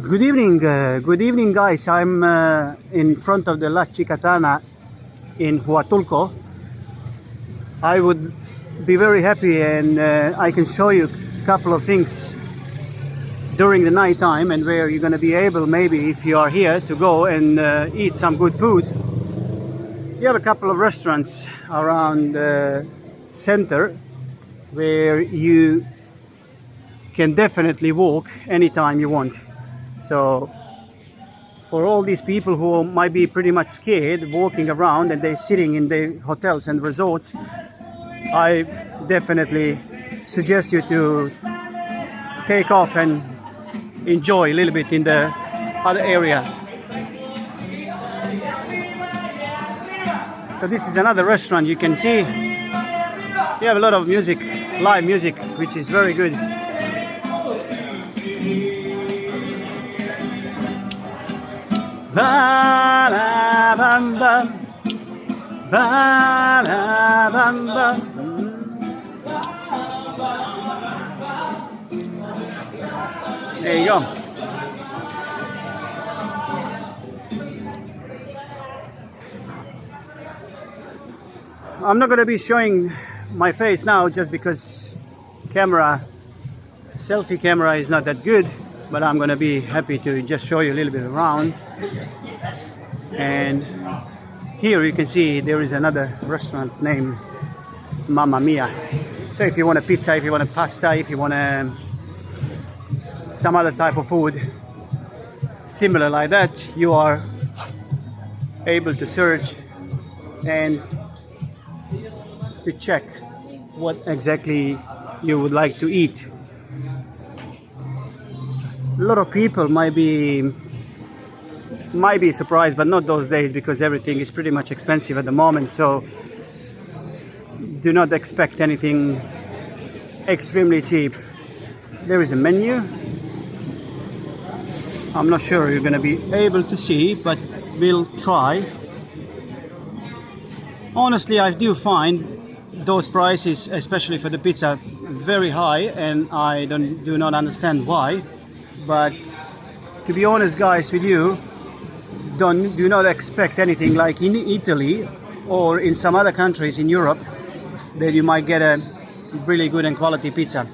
Good evening, guys. I'm in front of the La Chicatana in Huatulco. I would be very happy, and I can show you a couple of things during the night time, and where you're going to be able, maybe if you are here, to go and eat some good food. You have a couple of restaurants around the center where you can definitely walk anytime you want. So for all these people who might be pretty much scared walking around and they're sitting in the hotels and resorts, I definitely suggest you to take off and enjoy a little bit in the other area. So this is another restaurant. You can see you have a lot of music, live music, which is very good. Ba la bam bam, ba la bam bam. There you go. I'm not going to be showing my face now just because selfie camera is not that good, but I'm going to be happy to just show you a little bit around. And here you can see there is another restaurant named Mamma Mia. So if you want a pizza, if you want a pasta, if you want some other type of food similar like that, you are able to search and to check what exactly you would like to eat. A lot of people might be surprised, but not those days, because everything is pretty much expensive at the moment. So do not expect anything extremely cheap. There is a menu. I'm not sure you're going to be able to see, but we'll try. Honestly, I do find those prices, especially for the pizza, very high, and I do not understand why. But to be honest, guys, with you, do not expect anything like in Italy or in some other countries in Europe that you might get a really good and quality pizza.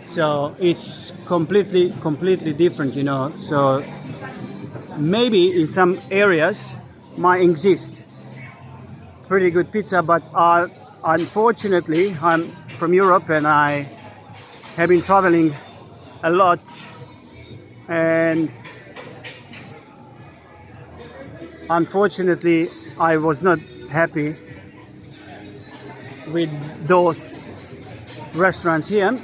So it's completely different, you know. So maybe in some areas might exist pretty good pizza, but unfortunately I'm from Europe and I have been traveling a lot, and unfortunately I was not happy with those restaurants here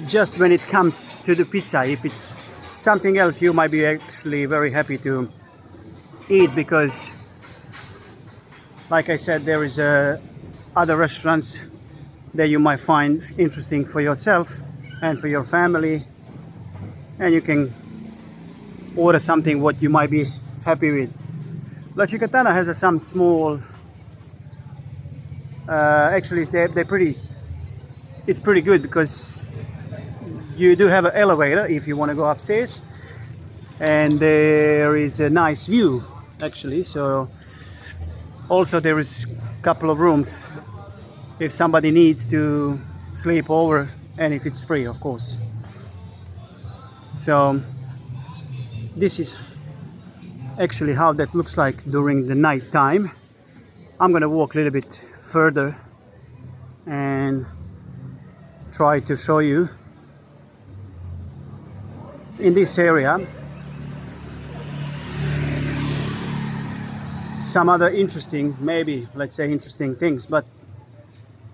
just when it comes to the pizza. If it's something else, you might be actually very happy to eat, because like I said, there is other restaurants that you might find interesting for yourself and for your family, and you can order something what you might be happy with. La Chicatana has some small, actually it's pretty good, because you do have an elevator if you want to go upstairs, and there is a nice view actually. So also there is a couple of rooms if somebody needs to sleep over, and if it's free, of course. So this is actually how that looks like during the night time. I'm gonna walk a little bit further and try to show you in this area some other interesting, maybe let's say interesting things, but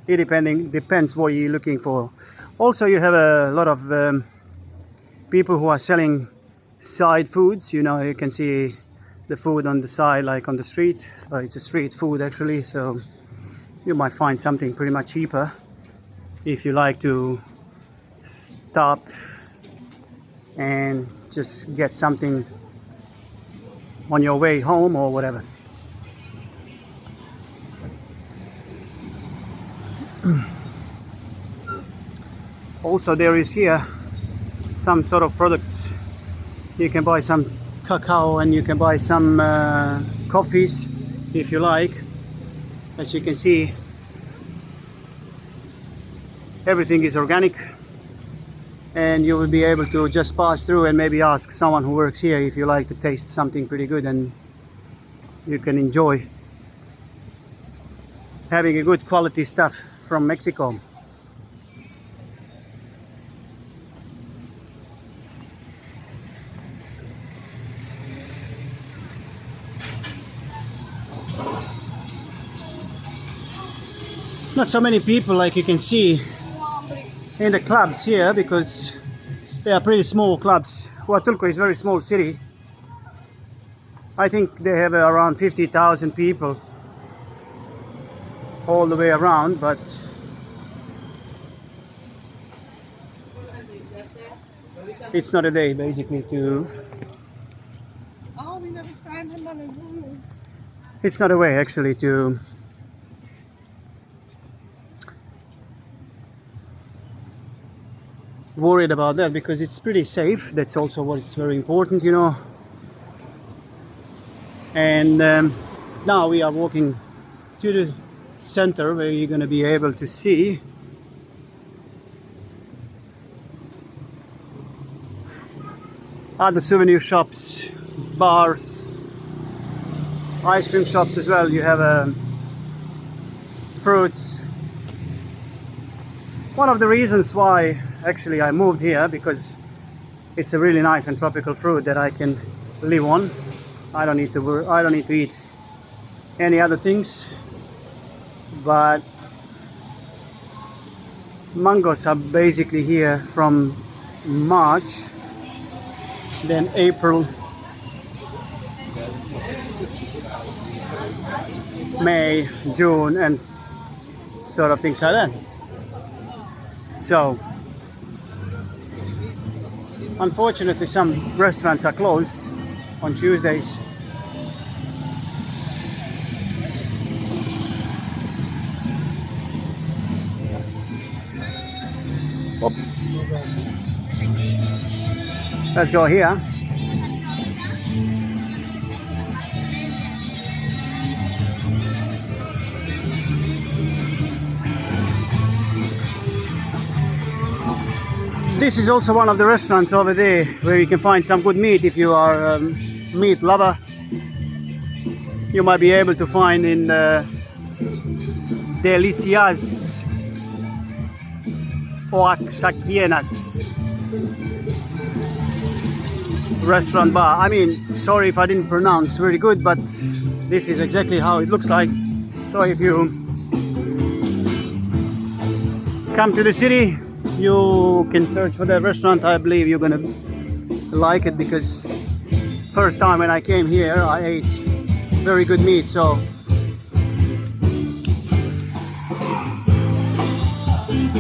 it depends what you're looking for. Also, you have a lot of people who are selling side foods. You know, you can see the food on the side, like on the street. So it's a street food actually, so you might find something pretty much cheaper if you like to stop and just get something on your way home or whatever. Also, there is here some sort of products You can buy some cacao and you can buy some coffees if you like. As you can see, everything is organic, and you will be able to just pass through and maybe ask someone who works here if you like to taste something pretty good, and you can enjoy having a good quality stuff from Mexico. Not so many people like you can see in the clubs here because they are pretty small clubs. Huatulco is a very small city. I think they have around 50,000 people all the way around, but it's not a day basically to... It's not a way actually to worried about that, because it's pretty safe. That's also what is very important, you know. And now we are walking to the center where you're going to be able to see other souvenir shops, bars, ice cream shops as well. You have fruits. One of the reasons why actually I moved here, because it's a really nice and tropical fruit that I can live on. I don't need to eat any other things, but mangoes are basically here from March, then April, May, June, and sort of things like that. So unfortunately some restaurants are closed on Tuesdays. Oops. Let's go here. This is also one of the restaurants over there where you can find some good meat. If you are a meat lover, you might be able to find in Delicias Oaxaqueñas restaurant bar. I mean, sorry if I didn't pronounce very good, but this is exactly how it looks like. So if you come to the city, you can search for that restaurant. I believe you're gonna like it, because first time when I came here I ate very good meat. So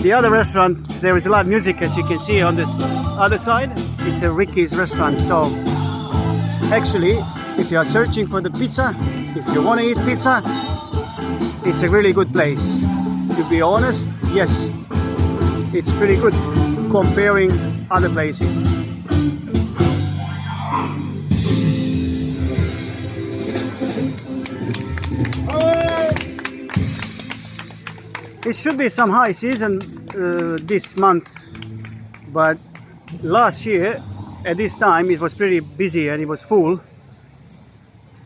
the other restaurant, there is a lot of music, as you can see on this other side. It's a Ricky's restaurant. So actually, if you are searching for the pizza, if you want to eat pizza, it's a really good place. To be honest, yes, it's pretty good comparing other places. It should be some high season this month, but last year at this time it was pretty busy and it was full.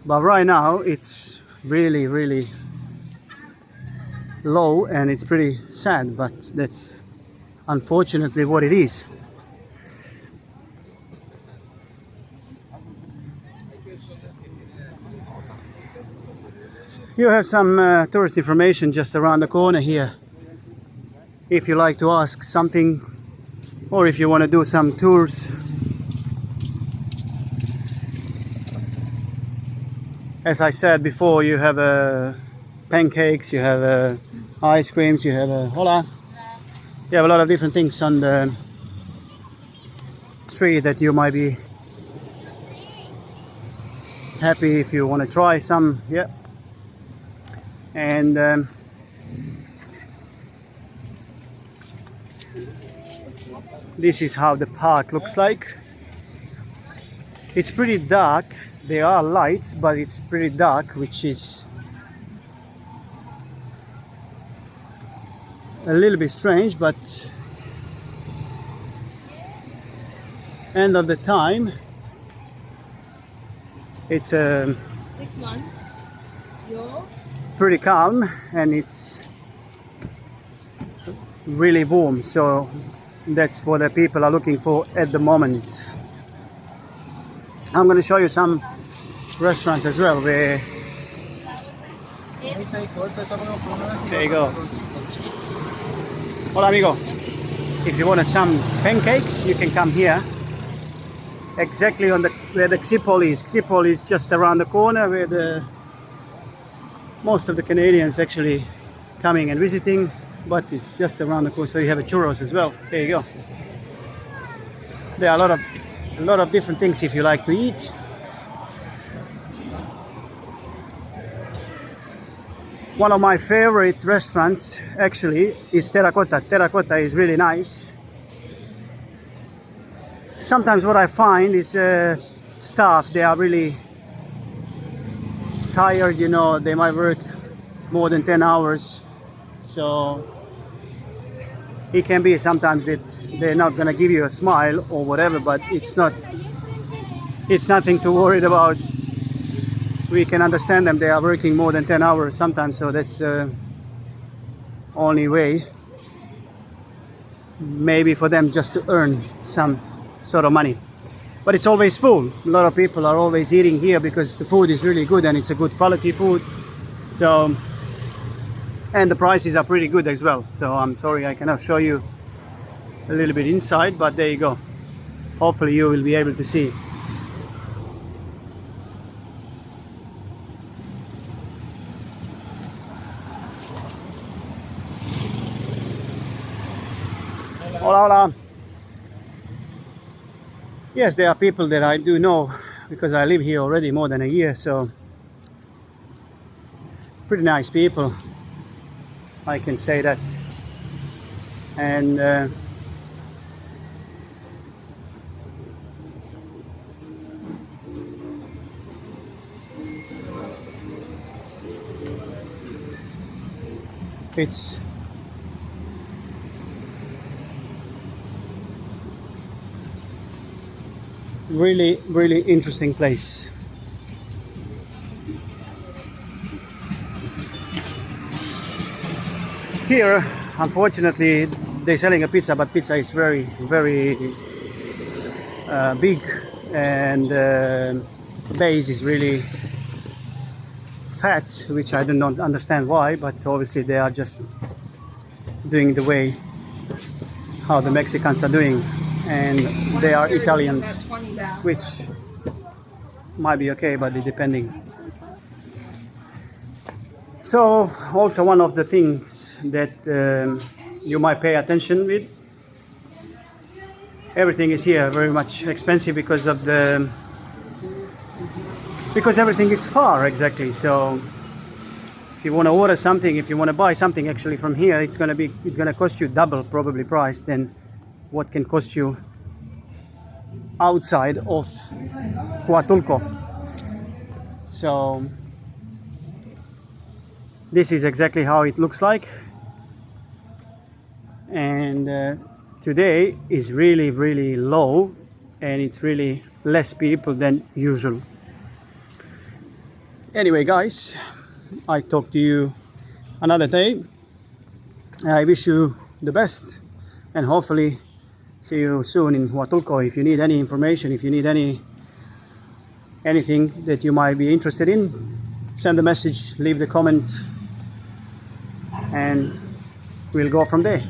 But right now it's really low, and it's pretty sad, but that's unfortunately what it is. You have some tourist information just around the corner here if you like to ask something, or if you want to do some tours. As I said before, you have pancakes, you have ice creams, you have hola. You have a lot of different things on the street that you might be happy if you want to try some. Yeah. And this is how the park looks like. It's pretty dark. There are lights, but it's pretty dark, which is a little bit strange, but end of the time it's 6 months. Yo. pretty calm and it's really warm, so that's what the people are looking for at the moment. I'm going to show you some restaurants as well where there you go. Hola amigo, if you want some pancakes you can come here exactly on where the Xipol is. Xipol is just around the corner where most of the Canadians actually coming and visiting, but it's just around the corner, so you have a churros as well. There you go. There are a lot of different things if you like to eat. One of my favorite restaurants actually is Terracotta. Terracotta is really nice. Sometimes what I find is staff, they are really tired, you know, they might work more than 10 hours. So it can be sometimes that they're not gonna give you a smile or whatever, but it's nothing to worry about. We can understand them, they are working more than 10 hours sometimes, so that's the only way maybe for them just to earn some sort of money. But it's always full. A lot of people are always eating here because the food is really good and it's a good quality food. So, and the prices are pretty good as well. So I'm sorry I cannot show you a little bit inside, but there you go. Hopefully you will be able to see. Hola, hola. Yes, there are people that I do know because I live here already more than a year, so pretty nice people, I can say that. And it's really interesting place. Here unfortunately they're selling a pizza, but pizza is very big, and base is really fat, which I do not understand why, but obviously they are just doing the way how the Mexicans are doing, and they are Italians, which might be okay, but it depending. So also one of the things that you might pay attention with, everything is here very much expensive because everything is far, exactly. So if you want to order something, if you want to buy something actually from here, it's gonna cost you double probably price than what can cost you outside of Huatulco. So this is exactly how it looks like, and today is really low, and it's really less people than usual. Anyway guys, I talk to you another day. I wish you the best and hopefully see you soon in Huatulco. If you need any information, if you need anything that you might be interested in, send a message, leave the comment, and we'll go from there.